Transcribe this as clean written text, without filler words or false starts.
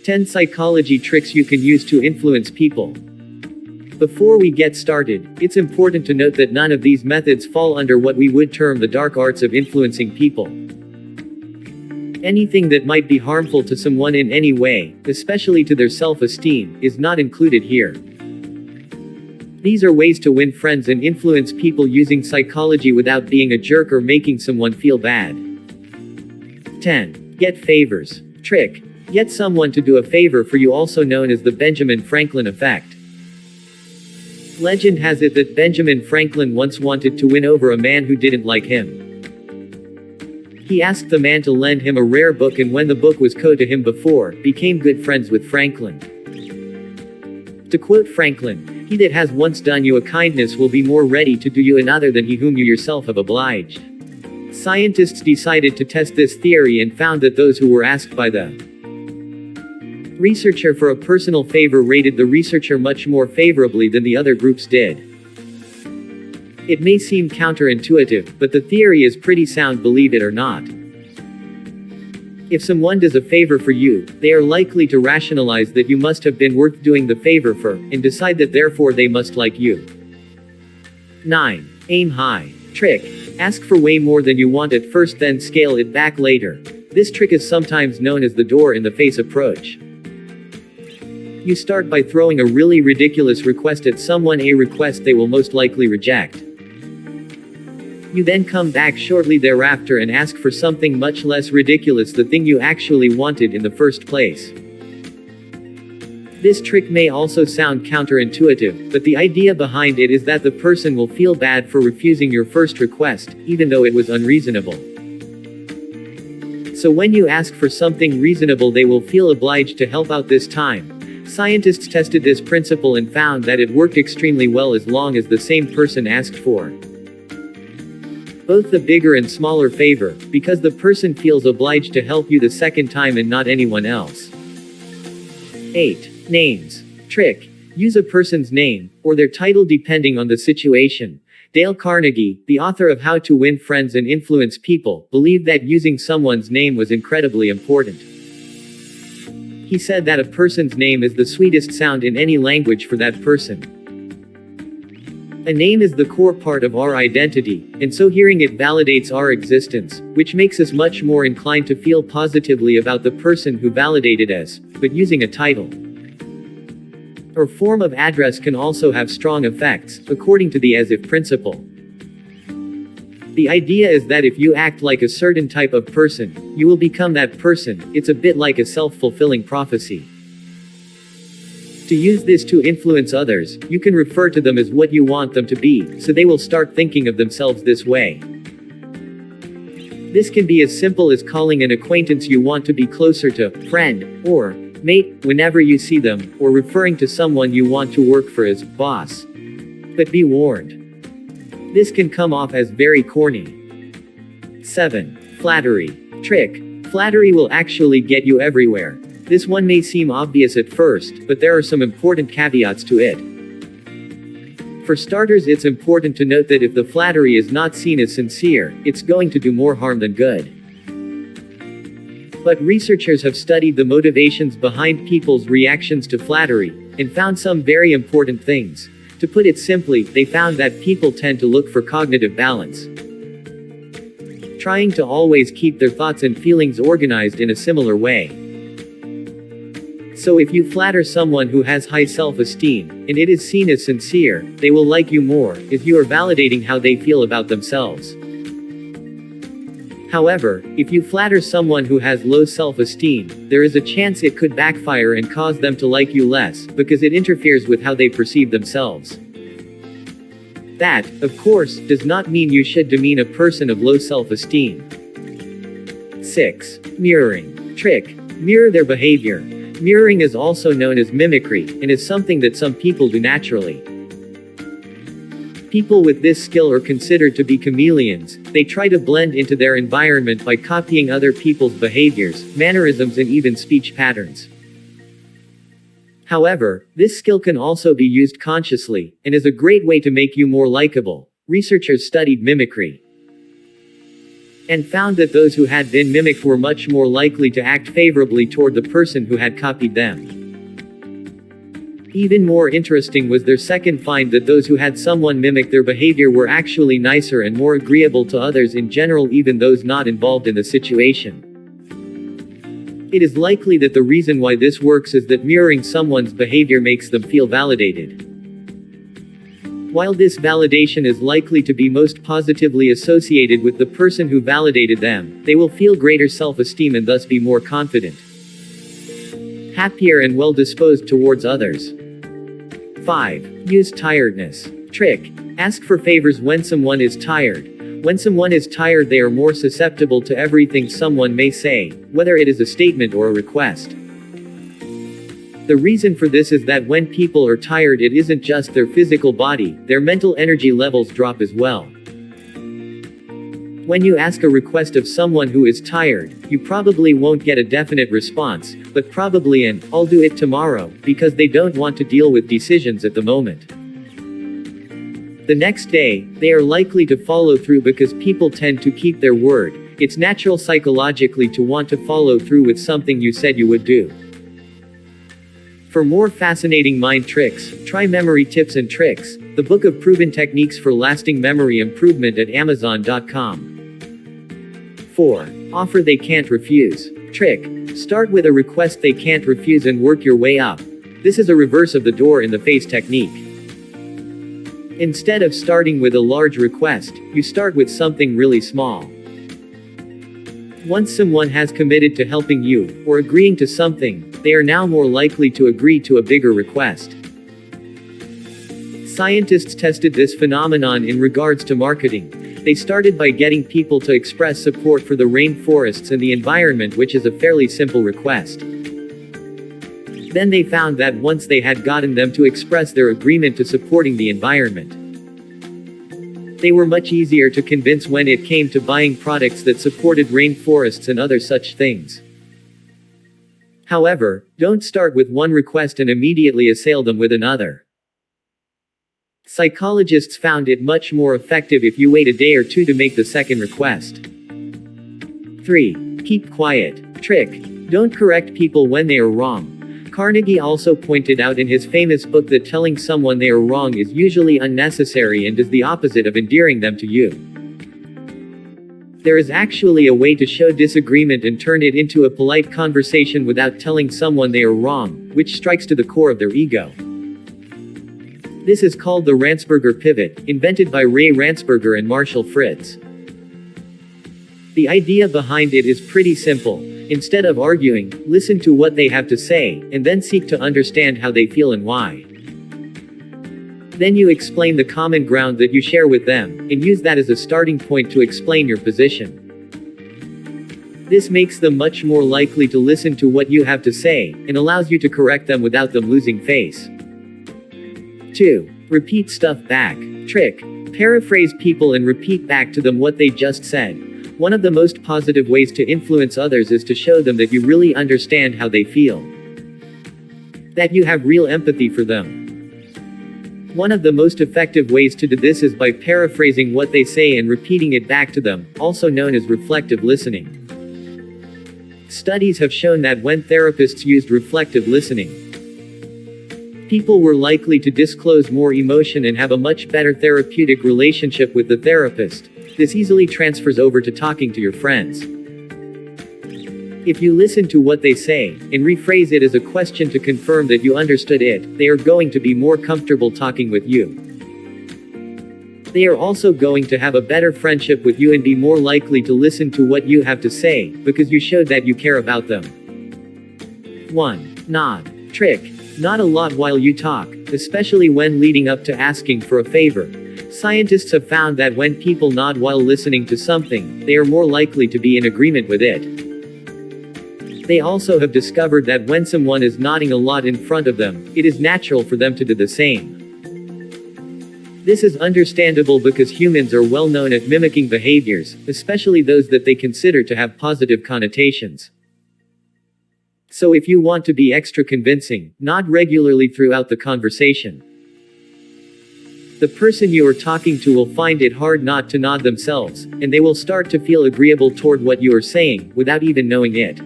10 psychology tricks you can use to influence people. Before we get started, it's important to note that none of these methods fall under what we would term the dark arts of influencing people. Anything that might be harmful to someone in any way, especially to their self-esteem, is not included here. These are ways to win friends and influence people using psychology without being a jerk or making someone feel bad. 10. Get favors. Trick. Get someone to do a favor for you, also known as the Benjamin Franklin effect. Legend has it that Benjamin Franklin once wanted to win over a man who didn't like him. He asked the man to lend him a rare book, and when the book was to him before, became good friends with Franklin. To quote Franklin, "He that has once done you a kindness will be more ready to do you another than he whom you yourself have obliged." Scientists decided to test this theory and found that those who were asked by the researcher for a personal favor rated the researcher much more favorably than the other groups did. It may seem counterintuitive, but the theory is pretty sound, believe it or not. If someone does a favor for you, they are likely to rationalize that you must have been worth doing the favor for, and decide that therefore they must like you. 9. Aim high. Trick. Ask for way more than you want at first, then scale it back later. This trick is sometimes known as the door-in-the-face approach. You start by throwing a really ridiculous request at someone, a request they will most likely reject. You then come back shortly thereafter and ask for something much less ridiculous, the thing you actually wanted in the first place. This trick may also sound counterintuitive, but the idea behind it is that the person will feel bad for refusing your first request, even though it was unreasonable. So when you ask for something reasonable, they will feel obliged to help out this time. Scientists tested this principle and found that it worked extremely well as long as the same person asked for both the bigger and smaller favor, because the person feels obliged to help you the second time and not anyone else. 8. Names. Trick. Use a person's name, or their title depending on the situation. Dale Carnegie, the author of How to Win Friends and Influence People, believed that using someone's name was incredibly important. He said that a person's name is the sweetest sound in any language for that person. A name is the core part of our identity, and so hearing it validates our existence, which makes us much more inclined to feel positively about the person who validated us. But using a title or form of address can also have strong effects, according to the as-if principle. The idea is that if you act like a certain type of person, you will become that person. It's a bit like a self-fulfilling prophecy. To use this to influence others, you can refer to them as what you want them to be, so they will start thinking of themselves this way. This can be as simple as calling an acquaintance you want to be closer to friend, or mate, whenever you see them, or referring to someone you want to work for as boss. But be warned. This can come off as very corny. 7. Flattery. Trick. Flattery will actually get you everywhere. This one may seem obvious at first, but there are some important caveats to it. For starters, it's important to note that if the flattery is not seen as sincere, it's going to do more harm than good. But researchers have studied the motivations behind people's reactions to flattery, and found some very important things. To put it simply, they found that people tend to look for cognitive balance, trying to always keep their thoughts and feelings organized in a similar way. So if you flatter someone who has high self-esteem, and it is seen as sincere, they will like you more, if you are validating how they feel about themselves. However, if you flatter someone who has low self-esteem, there is a chance it could backfire and cause them to like you less, because it interferes with how they perceive themselves. That, of course, does not mean you should demean a person of low self-esteem. 6. Mirroring. Trick. Mirror their behavior. Mirroring is also known as mimicry, and is something that some people do naturally. People with this skill are considered to be chameleons. They try to blend into their environment by copying other people's behaviors, mannerisms, and even speech patterns. However, this skill can also be used consciously, and is a great way to make you more likable. Researchers studied mimicry. and found that those who had been mimicked were much more likely to act favorably toward the person who had copied them. Even more interesting was their second find that those who had someone mimic their behavior were actually nicer and more agreeable to others in general, even those not involved in the situation. It is likely that the reason why this works is that mirroring someone's behavior makes them feel validated. While this validation is likely to be most positively associated with the person who validated them, they will feel greater self-esteem and thus be more confident, happier and well-disposed towards others. 5. Use tiredness. Trick. Ask for favors when someone is tired. When someone is tired, they are more susceptible to everything someone may say, whether it is a statement or a request. The reason for this is that when people are tired, it isn't just their physical body, their mental energy levels drop as well. When you ask a request of someone who is tired, you probably won't get a definite response, but probably an, "I'll do it tomorrow," because they don't want to deal with decisions at the moment. The next day, they are likely to follow through because people tend to keep their word. It's natural psychologically to want to follow through with something you said you would do. For more fascinating mind tricks, try Memory Tips and Tricks, the book of proven techniques for lasting memory improvement at Amazon.com. 4. Offer they can't refuse. Trick. Start with a request they can't refuse and work your way up. This is a reverse of the door in the face technique. Instead of starting with a large request, you start with something really small. Once someone has committed to helping you, or agreeing to something, they are now more likely to agree to a bigger request. Scientists tested this phenomenon in regards to marketing. They started by getting people to express support for the rainforests and the environment, which is a fairly simple request. Then they found that once they had gotten them to express their agreement to supporting the environment, they were much easier to convince when it came to buying products that supported rainforests and other such things. However, don't start with one request and immediately assail them with another. Psychologists found it much more effective if you wait a day or two to make the second request. 3. Keep quiet. Trick. Don't correct people when they are wrong. Carnegie also pointed out in his famous book that telling someone they are wrong is usually unnecessary and does the opposite of endearing them to you. There is actually a way to show disagreement and turn it into a polite conversation without telling someone they are wrong, which strikes to the core of their ego. This is called the Ransberger pivot, invented by Ray Ransberger and Marshall Fritz. The idea behind it is pretty simple. Instead of arguing, listen to what they have to say, and then seek to understand how they feel and why. Then you explain the common ground that you share with them, and use that as a starting point to explain your position. This makes them much more likely to listen to what you have to say, and allows you to correct them without them losing face. 2. Repeat stuff back. Trick. Paraphrase people and repeat back to them what they just said. One of the most positive ways to influence others is to show them that you really understand how they feel, that you have real empathy for them. One of the most effective ways to do this is by paraphrasing what they say and repeating it back to them, also known as reflective listening. Studies have shown that when therapists used reflective listening, people were likely to disclose more emotion and have a much better therapeutic relationship with the therapist. This easily transfers over to talking to your friends. If you listen to what they say, and rephrase it as a question to confirm that you understood it, they are going to be more comfortable talking with you. They are also going to have a better friendship with you and be more likely to listen to what you have to say, because you showed that you care about them. 1. Nod. Trick. Nod a lot while you talk, especially when leading up to asking for a favor. Scientists have found that when people nod while listening to something, they are more likely to be in agreement with it. They also have discovered that when someone is nodding a lot in front of them, it is natural for them to do the same. This is understandable because humans are well known at mimicking behaviors, especially those that they consider to have positive connotations. So if you want to be extra convincing, nod regularly throughout the conversation. The person you are talking to will find it hard not to nod themselves, and they will start to feel agreeable toward what you are saying, without even knowing it.